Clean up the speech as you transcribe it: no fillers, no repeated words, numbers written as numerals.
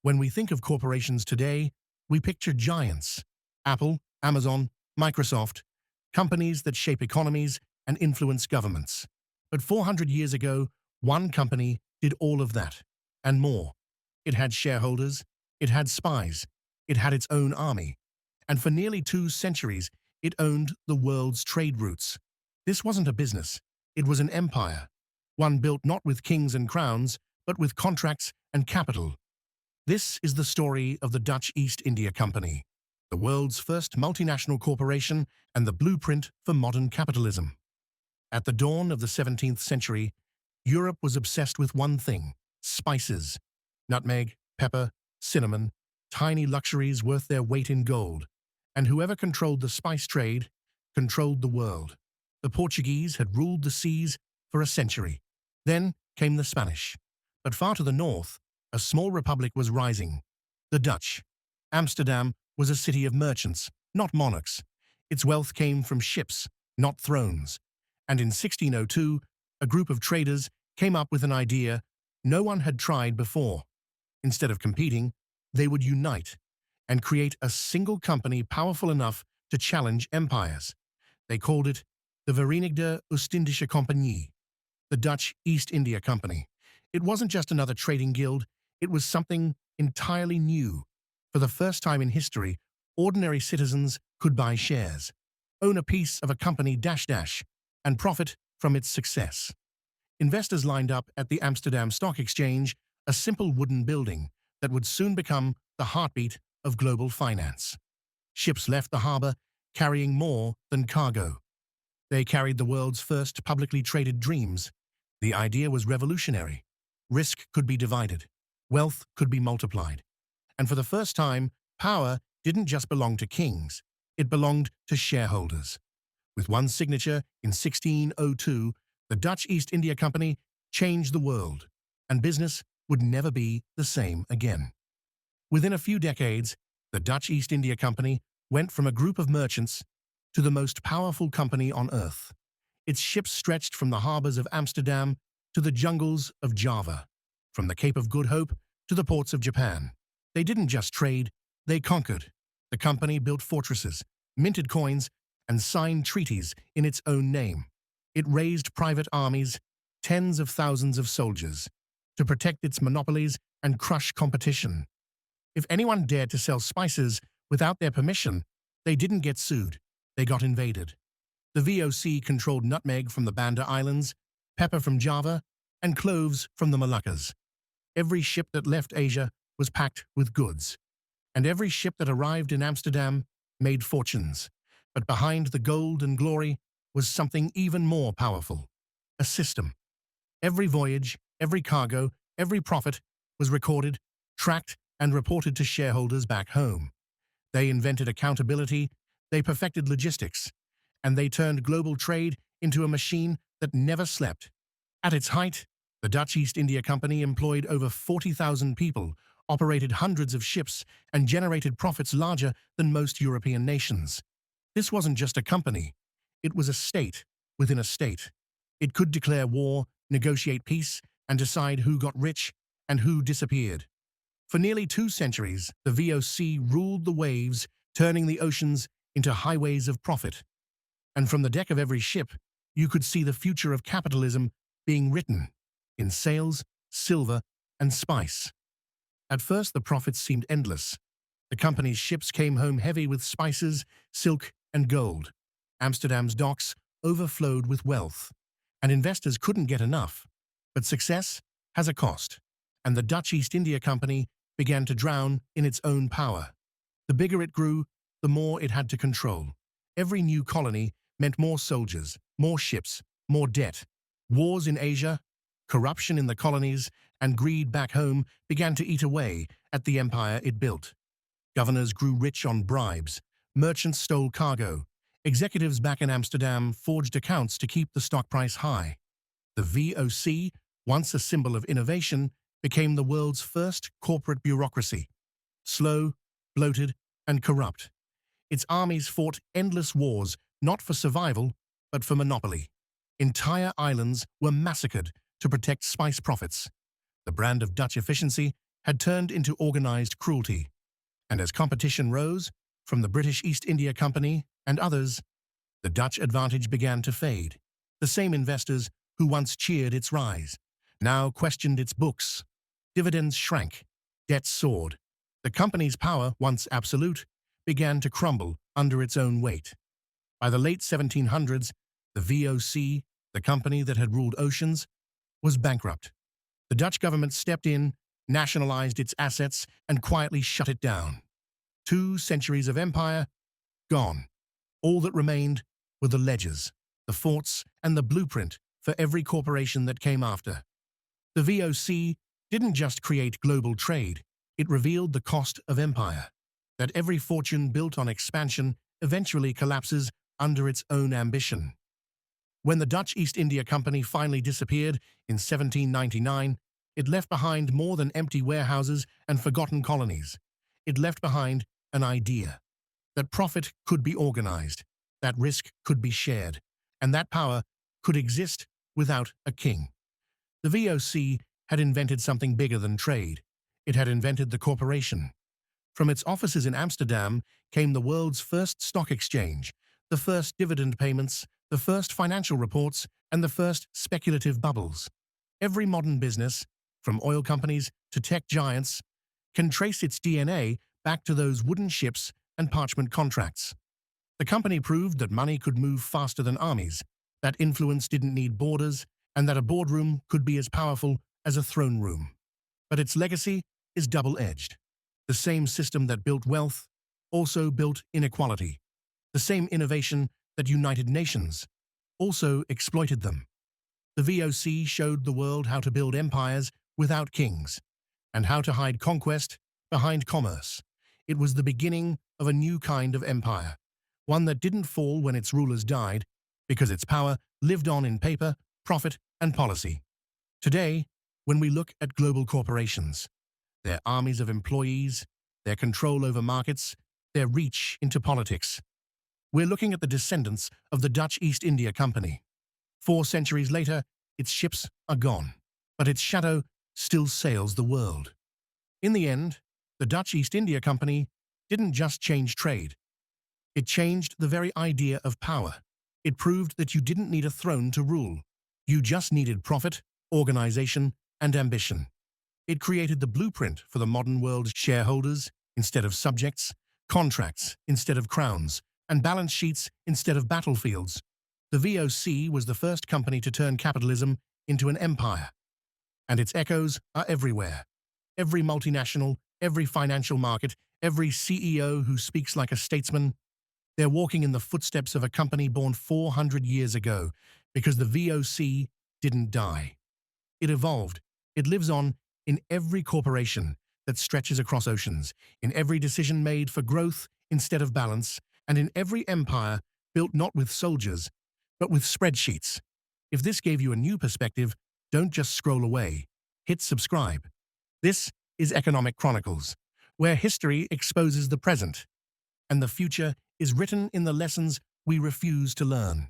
When we think of corporations today, we picture giants: Apple, Amazon, Microsoft, companies that shape economies and influence governments. But 400 years ago, one company did all of that, and more. It had shareholders, it had spies, it had its own army, and for nearly 2 centuries, it owned the world's trade routes. This wasn't a business, it was an empire, one built not with kings and crowns, but with contracts and capital. This is the story of the Dutch East India Company, the world's first multinational corporation and the blueprint for modern capitalism. At the dawn of the 17th century, Europe was obsessed with one thing: spices. Nutmeg, pepper, cinnamon, tiny luxuries worth their weight in gold. And whoever controlled the spice trade controlled the world. The Portuguese had ruled the seas for a century. Then came the Spanish. But far to the north, a small republic was rising: the Dutch. Amsterdam was a city of merchants, not monarchs. Its wealth came from ships, not thrones. And in 1602, a group of traders came up with an idea no one had tried before. Instead of competing, they would unite and create a single company powerful enough to challenge empires. They called it the Verenigde Oostindische Compagnie, the Dutch East India Company. It wasn't just another trading guild, it was something entirely new. For the first time in history, ordinary citizens could buy shares, own a piece of a company and profit from its success. Investors lined up at the Amsterdam Stock Exchange, a simple wooden building that would soon become the heartbeat of global finance. Ships left the harbor carrying more than cargo. They carried the world's first publicly traded dreams. The idea was revolutionary. Risk could be divided. Wealth could be multiplied. And for the first time, power didn't just belong to kings. It belonged to shareholders. With one signature in 1602, the Dutch East India Company changed the world, and business would never be the same again. Within a few decades, the Dutch East India Company went from a group of merchants to the most powerful company on earth. Its ships stretched from the harbors of Amsterdam to the jungles of Java, from the Cape of Good Hope to the ports of Japan. They didn't just trade, they conquered. The company built fortresses, minted coins, and signed treaties in its own name. It raised private armies, tens of thousands of soldiers, to protect its monopolies and crush competition. If anyone dared to sell spices without their permission, they didn't get sued, they got invaded. The VOC controlled nutmeg from the Banda Islands, pepper from Java, and cloves from the Moluccas. Every ship that left Asia was packed with goods, and every ship that arrived in Amsterdam made fortunes. But behind the gold and glory was something even more powerful: a system. Every voyage, every cargo, every profit was recorded, tracked, and reported to shareholders back home. They invented accountability, they perfected logistics, and they turned global trade into a machine that never slept. At its height, the Dutch East India Company employed over 40,000 people, operated hundreds of ships, and generated profits larger than most European nations. This wasn't just a company, it was a state within a state. It could declare war, negotiate peace, and decide who got rich and who disappeared. For nearly 2 centuries, the VOC ruled the waves, turning the oceans into highways of profit. And from the deck of every ship, you could see the future of capitalism being written in sails, silver, and spice. At first, the profits seemed endless. The company's ships came home heavy with spices, silk, and gold. Amsterdam's docks overflowed with wealth, and investors couldn't get enough. But success has a cost, and the Dutch East India Company began to drown in its own power. The bigger it grew, the more it had to control. Every new colony meant more soldiers, more ships, more debt. Wars in Asia, corruption in the colonies, and greed back home began to eat away at the empire it built. Governors grew rich on bribes, merchants stole cargo, executives back in Amsterdam forged accounts to keep the stock price high. The VOC, once a symbol of innovation, became the world's first corporate bureaucracy. Slow, bloated, and corrupt. Its armies fought endless wars, not for survival, but for monopoly. Entire islands were massacred to protect spice profits. The brand of Dutch efficiency had turned into organized cruelty, and as competition rose from the British East India Company and others, the Dutch advantage began to fade. The same investors who once cheered its rise now questioned its books. Dividends shrank, debts soared. The company's power, once absolute, began to crumble under its own weight. By the late 1700s, the VOC, the company that had ruled oceans, was bankrupt. The Dutch government stepped in, nationalized its assets, and quietly shut it down. 2 centuries of empire, gone. All that remained were the ledgers, the forts, and the blueprint for every corporation that came after. The VOC didn't just create global trade, it revealed the cost of empire, that every fortune built on expansion eventually collapses under its own ambition. When the Dutch East India Company finally disappeared in 1799, it left behind more than empty warehouses and forgotten colonies. It left behind an idea that profit could be organized, that risk could be shared, and that power could exist without a king. The VOC had invented something bigger than trade. It had invented the corporation. From its offices in Amsterdam came the world's first stock exchange, the first dividend payments, the first financial reports, and the first speculative bubbles. Every modern business, from oil companies to tech giants, can trace its DNA back to those wooden ships and parchment contracts. The company proved that money could move faster than armies, that influence didn't need borders, and that a boardroom could be as powerful as a throne room. But its legacy is double-edged. The same system that built wealth also built inequality. The same innovation that united nations also exploited them. The VOC showed the world how to build empires without kings, and how to hide conquest behind commerce. It was the beginning of a new kind of empire, one that didn't fall when its rulers died, because its power lived on in paper, profit, and policy. Today, when we look at global corporations, their armies of employees, their control over markets, their reach into politics, we're looking at the descendants of the Dutch East India Company. 4 centuries later, its ships are gone, but its shadow still sails the world. In the end, the Dutch East India Company didn't just change trade. It changed the very idea of power. It proved that you didn't need a throne to rule. You just needed profit, organization, and ambition. It created the blueprint for the modern world's shareholders instead of subjects, contracts instead of crowns, and balance sheets instead of battlefields. The VOC was the first company to turn capitalism into an empire, and its echoes are everywhere. Every multinational, every financial market, every CEO who speaks like a statesman, they're walking in the footsteps of a company born 400 years ago, because the VOC didn't die. It evolved. It lives on in every corporation that stretches across oceans, in every decision made for growth instead of balance, and in every empire built not with soldiers, but with spreadsheets. If this gave you a new perspective, don't just scroll away. Hit subscribe. This is Economic Chronicles, where history exposes the present, and the future is written in the lessons we refuse to learn.